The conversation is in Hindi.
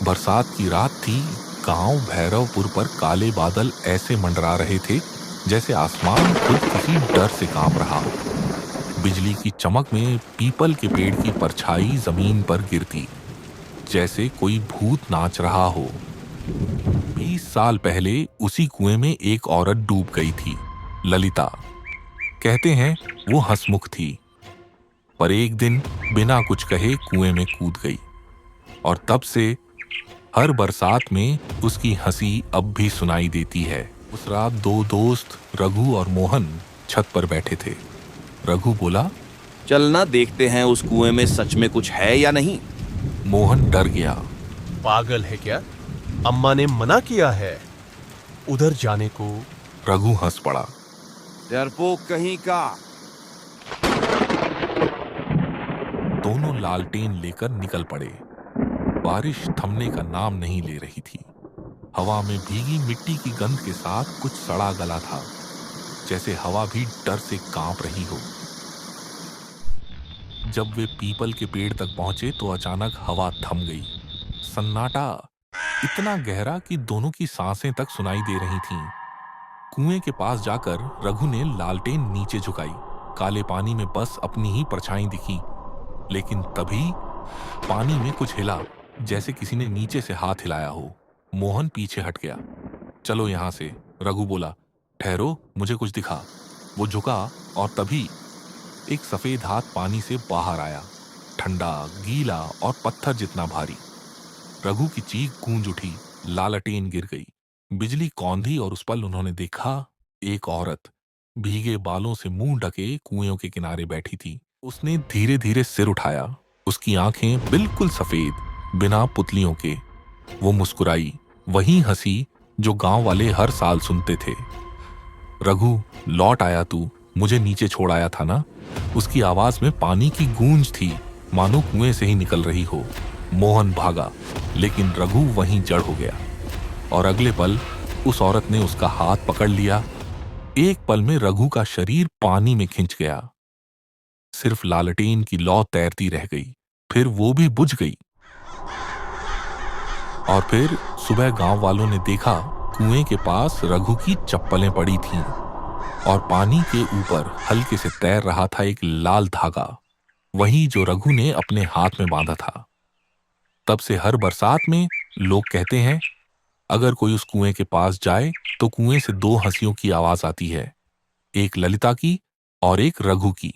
बरसात की रात थी। गांव भैरवपुर पर काले बादल ऐसे मंडरा रहे थे जैसे आसमान खुद किसी डर से कांप रहा हो। बिजली की चमक में पीपल के पेड़ की परछाई जमीन पर गिरती, जैसे कोई भूत नाच रहा हो। 20 साल पहले उसी कुएं में एक औरत डूब गई थी, ललिता। कहते हैं वो हंसमुख थी, पर एक दिन बिना कुछ कहे कुएं में कूद गई। और तब से हर बरसात में उसकी हंसी अब भी सुनाई देती है। उस रात दो दोस्त रघु और मोहन छत पर बैठे थे। रघु बोला, चलना देखते हैं उस कुएं में सच में कुछ है या नहीं। मोहन डर गया। पागल है क्या? अम्मा ने मना किया है उधर जाने को। रघु हंस पड़ा। डरपोक कहीं का। दोनों लालटेन लेकर निकल पड़े। बारिश थमने का नाम नहीं ले रही थी। हवा में भीगी मिट्टी की गंध के साथ कुछ सड़ा गला था, जैसे हवा भी डर से कांप रही हो। जब वे पीपल के पेड़ तक पहुंचे तो अचानक हवा थम गई। सन्नाटा इतना गहरा कि दोनों की सांसें तक सुनाई दे रही थीं। कुएं के पास जाकर रघु ने लालटेन नीचे झुकाई। काले पानी में बस अपनी ही परछाई दिखी। लेकिन तभी पानी में कुछ हिला, जैसे किसी ने नीचे से हाथ हिलाया हो। मोहन पीछे हट गया। चलो यहां से, रघु बोला। ठहरो, मुझे कुछ दिखा। वो झुका और तभी एक सफेद हाथ पानी से बाहर आया, ठंडा, गीला और पत्थर जितना भारी। रघु की चीख गूंज उठी, लालटेन गिर गई, बिजली कौंधी और उस पल उन्होंने देखा एक औरत भीगे बालों से मुंह ढके कुएं के किनारे बैठी थी। उसने धीरे धीरे सिर उठाया। उसकी आंखें बिल्कुल सफेद, बिना पुतलियों के। वो मुस्कुराई, वही हंसी जो गांव वाले हर साल सुनते थे। रघु, लौट आया तू, मुझे नीचे छोड़ आया था ना। उसकी आवाज में पानी की गूंज थी, मानो कुएं से ही निकल रही हो। मोहन भागा, लेकिन रघु वहीं जड़ हो गया। और अगले पल उस औरत ने उसका हाथ पकड़ लिया। एक पल में रघु का शरीर पानी में खिंच गया। सिर्फ लालटेन की लौ तैरती रह गई, फिर वो भी बुझ गई। और फिर सुबह गांव वालों ने देखा, कुएं के पास रघु की चप्पलें पड़ी थीं और पानी के ऊपर हल्के से तैर रहा था एक लाल धागा, वही जो रघु ने अपने हाथ में बांधा था। तब से हर बरसात में लोग कहते हैं, अगर कोई उस कुएं के पास जाए तो कुएं से दो हंसियों की आवाज आती है, एक ललिता की और एक रघु की।